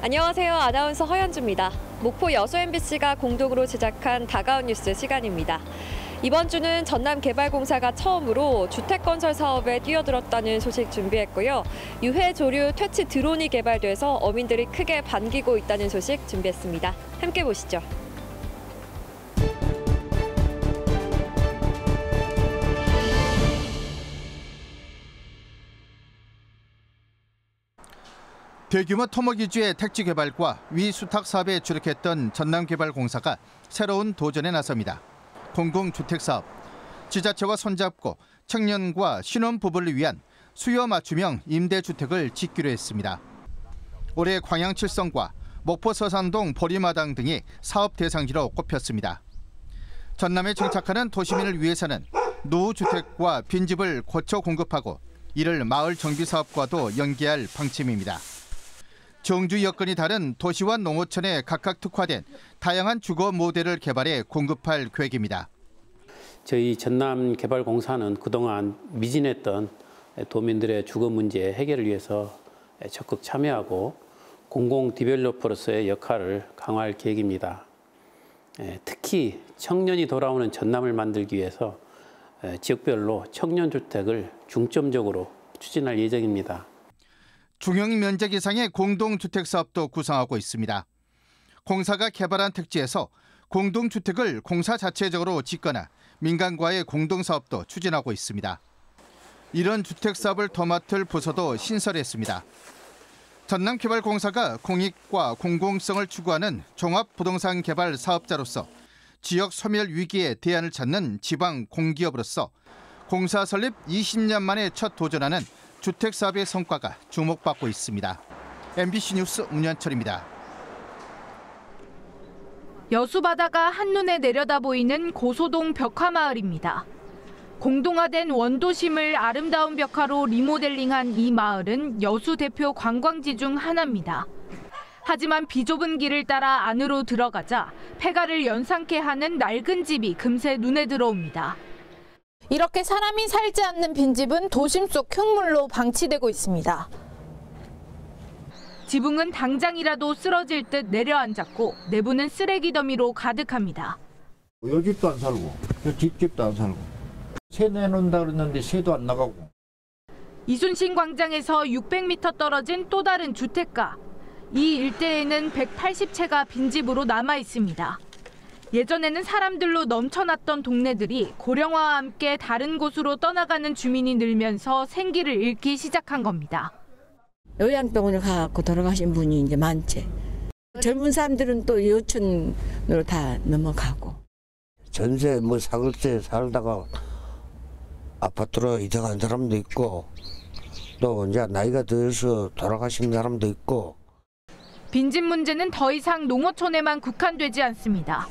안녕하세요. 아나운서 허현주입니다. 목포 여수 MBC가 공동으로 제작한 다가온 뉴스 시간입니다. 이번 주는 전남개발공사가 처음으로 주택건설 사업에 뛰어들었다는 소식 준비했고요. 유해조류 퇴치 드론이 개발돼서 어민들이 크게 반기고 있다는 소식 준비했습니다. 함께 보시죠. 대규모 토목위주의 택지 개발과 위수탁 사업에 주력했던 전남개발공사가 새로운 도전에 나섭니다. 공공주택사업, 지자체와 손잡고 청년과 신혼부부를 위한 수요 맞춤형 임대주택을 짓기로 했습니다. 올해 광양칠성과 목포 서산동 보리마당 등이 사업 대상지로 꼽혔습니다. 전남에 정착하는 도시민을 위해서는 노후주택과 빈집을 고쳐 공급하고 이를 마을 정비사업과도 연계할 방침입니다. 정주 여건이 다른 도시와 농어촌에 각각 특화된 다양한 주거 모델을 개발해 공급할 계획입니다. 저희 전남개발공사는 그동안 미진했던 도민들의 주거 문제 해결을 위해서 적극 참여하고 공공 디벨로퍼로서의 역할을 강화할 계획입니다. 특히 청년이 돌아오는 전남을 만들기 위해서 지역별로 청년주택을 중점적으로 추진할 예정입니다. 중형 면적 이상의 공동주택 사업도 구상하고 있습니다. 공사가 개발한 택지에서 공동주택을 공사 자체적으로 짓거나 민간과의 공동사업도 추진하고 있습니다. 이런 주택 사업을 도맡을 부서도 신설했습니다. 전남개발공사가 공익과 공공성을 추구하는 종합부동산 개발 사업자로서 지역 소멸 위기에 대안을 찾는 지방 공기업으로서 공사 설립 20년 만에 첫 도전하는 주택 사업의 성과가 주목받고 있습니다. MBC 뉴스 문현철입니다. 여수 바다가 한눈에 내려다 보이는 고소동 벽화마을입니다. 공동화된 원도심을 아름다운 벽화로 리모델링한 이 마을은 여수 대표 관광지 중 하나입니다. 하지만 비좁은 길을 따라 안으로 들어가자 폐가를 연상케 하는 낡은 집이 금세 눈에 들어옵니다. 이렇게 사람이 살지 않는 빈집은 도심 속 흉물로 방치되고 있습니다. 지붕은 당장이라도 쓰러질 듯 내려앉았고 내부는 쓰레기 더미로 가득합니다. 이 집도 안 살고 저 집도 안 살고 새 내놓는다 그랬는데 새도 안 나가고. 이순신 광장에서 600m 떨어진 또 다른 주택가. 이 일대에는 180채가 빈집으로 남아 있습니다. 예전에는 사람들로 넘쳐났던 동네들이 고령화와 함께 다른 곳으로 떠나가는 주민이 늘면서 생기를 잃기 시작한 겁니다. 요양병원을 가고 돌아가신 분이 이제 많지. 젊은 사람들은 또 요촌으로 다 넘어가고. 전세 사글세 살다가 아파트로 이사간 사람도 있고 또 이제 나이가 들어서 돌아가신 사람도 있고. 빈집 문제는 더 이상 농어촌에만 국한되지 않습니다.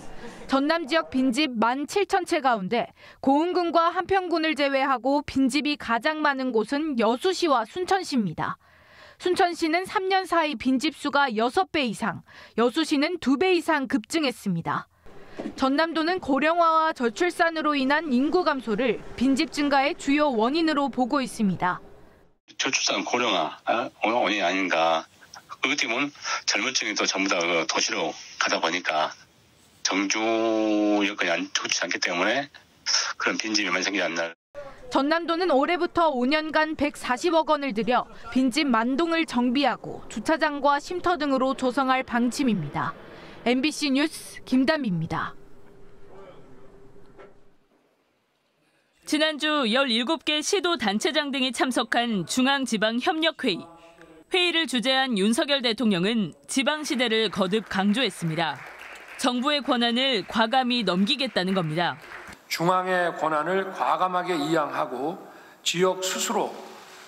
전남 지역 빈집 17,000채 가운데 고흥군과 한평군을 제외하고 빈집이 가장 많은 곳은 여수시와 순천시입니다. 순천시는 3년 사이 빈집 수가 6배 이상, 여수시는 2배 이상 급증했습니다. 전남도는 고령화와 저출산으로 인한 인구 감소를 빈집 증가의 주요 원인으로 보고 있습니다. 저출산 고령화 원인이 아닌가. 어떻게 보면 젊은 층이 또 전부 다 도시로 가다 보니까 정주 여건이 좋지 않기 때문에 그런 빈집이 많이 생기지 않나. 전남도는 올해부터 5년간 140억 원을 들여 빈집 10,000동을 정비하고 주차장과 쉼터 등으로 조성할 방침입니다. MBC 뉴스 김담비입니다. 지난주 17개 시도 단체장 등이 참석한 중앙지방협력회의. 회의를 주재한 윤석열 대통령은 지방시대를 거듭 강조했습니다. 정부의 권한을 과감히 넘기겠다는 겁니다. 중앙의 권한을 과감하게 이양하고 지역 스스로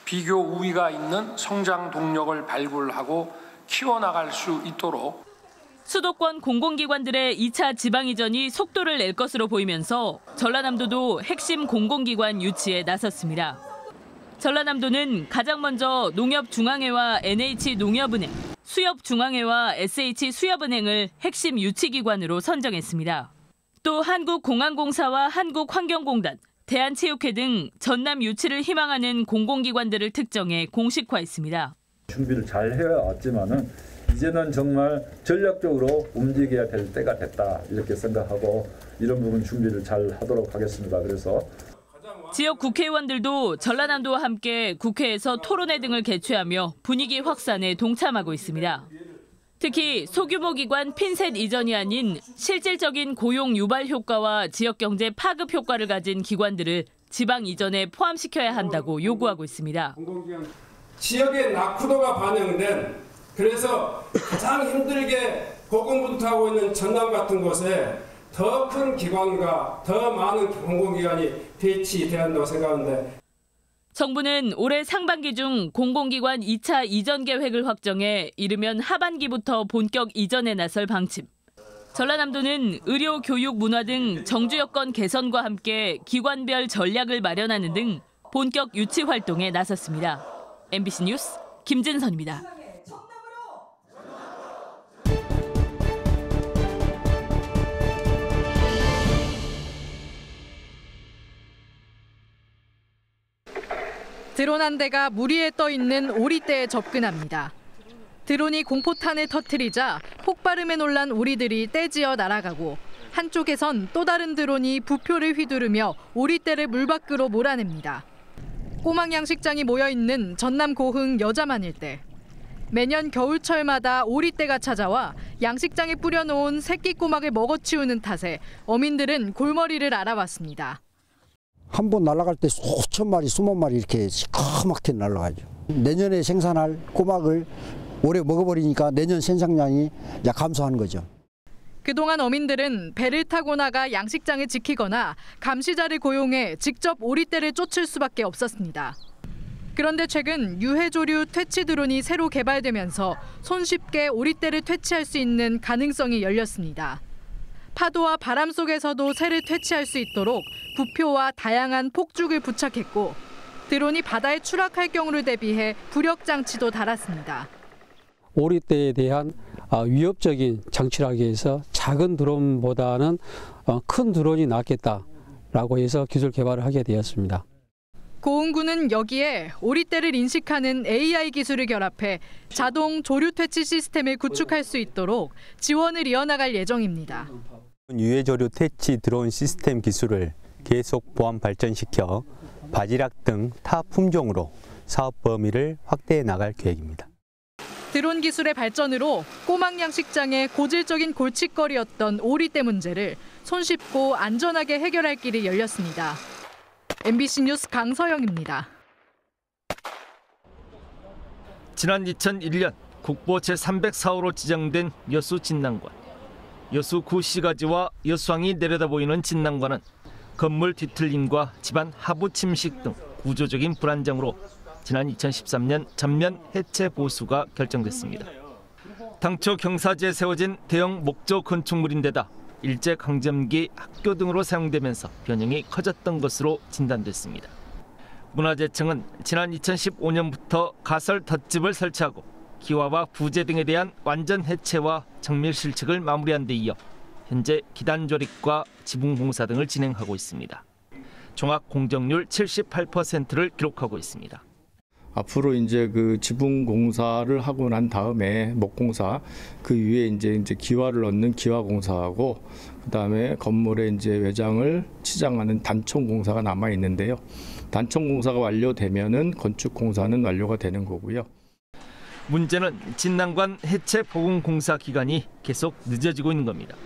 비교 우위가 있는 성장 동력을 발굴하고 키워나갈 수 있도록 수도권 공공기관들의 2차 지방 이전이 속도를 낼 것으로 보이면서 전라남도도 핵심 공공기관 유치에 나섰습니다. 전라남도는 가장 먼저 농협중앙회와 NH농협은행, 수협중앙회와 SH수협은행을 핵심 유치기관으로 선정했습니다. 또 한국공항공사와 한국환경공단, 대한체육회 등 전남 유치를 희망하는 공공기관들을 특정해 공식화했습니다. 준비를 잘 해왔지만은 이제는 정말 전략적으로 움직여야 될 때가 됐다 이렇게 생각하고 이런 부분 준비를 잘 하도록 하겠습니다. 그래서 지역 국회의원들도 전라남도와 함께 국회에서 토론회 등을 개최하며 분위기 확산에 동참하고 있습니다. 특히 소규모 기관 핀셋 이전이 아닌 실질적인 고용 유발 효과와 지역 경제 파급 효과를 가진 기관들을 지방 이전에 포함시켜야 한다고 요구하고 있습니다. 지역의 낙후도가 반영된, 그래서 가장 힘들게 고군분투하고 있는 전남 같은 곳에 더 큰 기관과 더 많은 공공기관이 배치돼야 한다고 생각하는데, 정부는 올해 상반기 중 공공기관 2차 이전 계획을 확정해 이르면 하반기부터 본격 이전에 나설 방침. 전라남도는 의료, 교육, 문화 등 정주 여건 개선과 함께 기관별 전략을 마련하는 등 본격 유치 활동에 나섰습니다. MBC 뉴스 김진선입니다. 드론 한 대가 물 위에 떠 있는 오리떼에 접근합니다. 드론이 공포탄을 터뜨리자 폭발음에 놀란 오리들이 떼지어 날아가고, 한쪽에선 또 다른 드론이 부표를 휘두르며 오리떼를 물 밖으로 몰아냅니다. 꼬막 양식장이 모여있는 전남 고흥 여자만 일대. 매년 겨울철마다 오리떼가 찾아와 양식장에 뿌려놓은 새끼 꼬막을 먹어치우는 탓에 어민들은 골머리를 앓아왔습니다. 한 번 날아갈 때 수천 마리, 수만 마리 이렇게 시커멓게 날아가죠. 내년에 생산할 꼬막을 올해 먹어버리니까 내년 생산량이 감소하는 거죠. 그동안 어민들은 배를 타고 나가 양식장을 지키거나 감시자를 고용해 직접 오리떼를 쫓을 수밖에 없었습니다. 그런데 최근 유해조류 퇴치 드론이 새로 개발되면서 손쉽게 오리떼를 퇴치할 수 있는 가능성이 열렸습니다. 파도와 바람 속에서도 새를 퇴치할 수 있도록 부표와 다양한 폭죽을 부착했고, 드론이 바다에 추락할 경우를 대비해 부력 장치도 달았습니다. 오리떼에 대한 위협적인 장치를 하기 위해서 작은 드론보다는 큰 드론이 낫겠다라고 해서 기술 개발을 하게 되었습니다. 고흥군은 여기에 오리떼를 인식하는 AI 기술을 결합해 자동 조류 퇴치 시스템을 구축할 수 있도록 지원을 이어나갈 예정입니다. 유해조류 퇴치 드론 시스템 기술을 계속 보완 발전시켜 바지락 등 타 품종으로 사업 범위를 확대해 나갈 계획입니다. 드론 기술의 발전으로 꼬막 양식장의 고질적인 골칫거리였던 오리떼 문제를 손쉽고 안전하게 해결할 길이 열렸습니다. MBC 뉴스 강서영입니다. 지난 2001년 국보 제304호로 지정된 여수 진난관. 여수 구시가지와 여수항이 내려다 보이는 진난관은 건물 뒤틀림과 집안 하부 침식 등 구조적인 불안정으로 지난 2013년 전면 해체 보수가 결정됐습니다. 당초 경사지에 세워진 대형 목조 건축물인데다 일제강점기 학교 등으로 사용되면서 변형이 커졌던 것으로 진단됐습니다. 문화재청은 지난 2015년부터 가설 덧집을 설치하고 기와와 부재 등에 대한 완전 해체와 정밀 실측을 마무리한 데 이어 현재 기단 조립과 지붕 공사 등을 진행하고 있습니다. 종합 공정률 78%를 기록하고 있습니다. 앞으로 이제 그 지붕 공사를 하고 난 다음에 목공사, 그 위에 이제 기와를 넣는 기와 공사하고, 그다음에 건물의 이제 외장을 치장하는 단총 공사가 남아 있는데요. 단총 공사가 완료되면은 건축 공사는 완료가 되는 거고요. 문제는 진난관 해체 복원 공사 기간이 계속 늦어지고 있는 겁니다.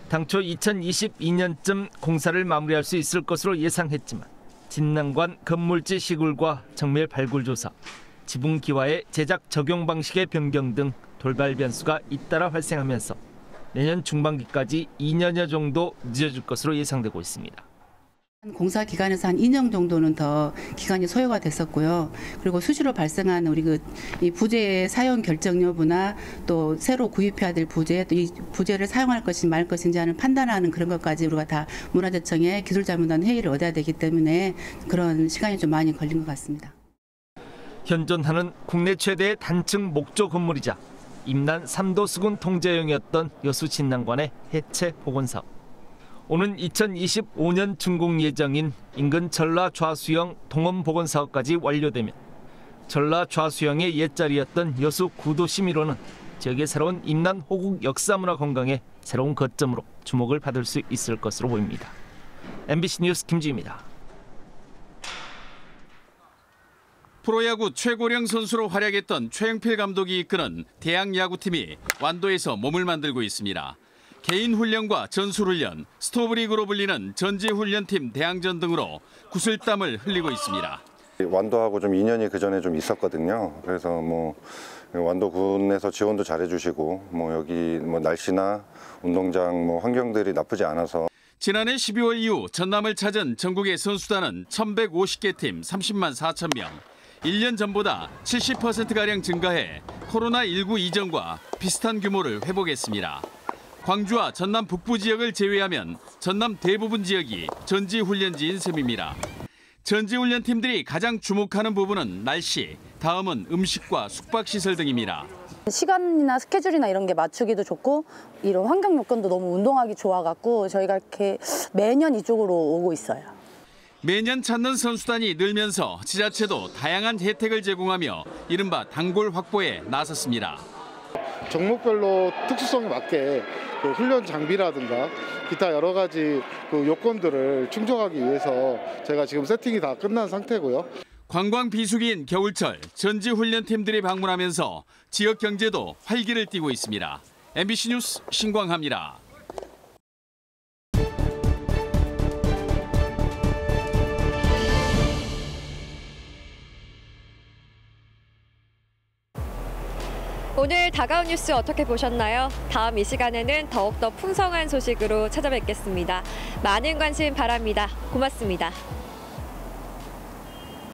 당초 2022년쯤 공사를 마무리할 수 있을 것으로 예상했지만 진난관 건물지 시굴과 정밀 발굴 조사, 지붕 기와의 제작 적용 방식의 변경 등 돌발 변수가 잇따라 발생하면서 내년 중반기까지 2년여 정도 늦어질 것으로 예상되고 있습니다. 공사 기간에서 한 2년 정도는 더 기간이 소요가 됐었고요. 그리고 수시로 발생한 우리 이 부재의 사용 결정 여부나 또 새로 구입해야 될 부재, 또 이 부재를 사용할 것인지 말 것인지 하는 판단하는 그런 것까지 우리가 다 문화재청의 기술자문단 회의를 얻어야 되기 때문에 그런 시간이 좀 많이 걸린 것 같습니다. 현존하는 국내 최대의 단층 목조 건물이자 임난 3도 수군 통제용이었던 여수 진난관의 해체 복원 사업. 오는 2025년 준공 예정인 인근 전라 좌수영 동원 복원 사업까지 완료되면 전라 좌수영의 옛자리였던 여수 구도심 1호는 지역의 새로운 임난 호국 역사문화 건강의 새로운 거점으로 주목을 받을 수 있을 것으로 보입니다. MBC 뉴스 김지희입니다. 프로야구 최고령 선수로 활약했던 최영필 감독이 이끄는 대학야구팀이 완도에서 몸을 만들고 있습니다. 개인 훈련과 전술훈련, 스토브리그로 불리는 전지훈련팀 대항전 등으로 구슬땀을 흘리고 있습니다. 완도하고 좀 인연이 그전에 좀 있었거든요. 그래서 완도군에서 지원도 잘해주시고 여기 날씨나 운동장 환경들이 나쁘지 않아서. 지난해 12월 이후 전남을 찾은 전국의 선수단은 1,150개 팀 30만 4천 명. 1년 전보다 70%가량 증가해 코로나19 이전과 비슷한 규모를 회복했습니다. 광주와 전남 북부 지역을 제외하면 전남 대부분 지역이 전지훈련지인 셈입니다. 전지훈련팀들이 가장 주목하는 부분은 날씨, 다음은 음식과 숙박시설 등입니다. 시간이나 스케줄이나 이런 게 맞추기도 좋고 이런 환경 요건도 너무 운동하기 좋아갖고 저희가 이렇게 매년 이쪽으로 오고 있어요. 매년 찾는 선수단이 늘면서 지자체도 다양한 혜택을 제공하며 이른바 단골 확보에 나섰습니다. 종목별로 특수성에 맞게 훈련 장비라든가 기타 여러 가지 요건들을 충족하기 위해서 저희가 지금 세팅이 다 끝난 상태고요. 관광 비수기인 겨울철 전지훈련팀들이 방문하면서 지역 경제도 활기를 띠고 있습니다. MBC 뉴스 신광하입니다. 오늘 다가온 뉴스 어떻게 보셨나요? 다음 이 시간에는 더욱더 풍성한 소식으로 찾아뵙겠습니다. 많은 관심 바랍니다. 고맙습니다.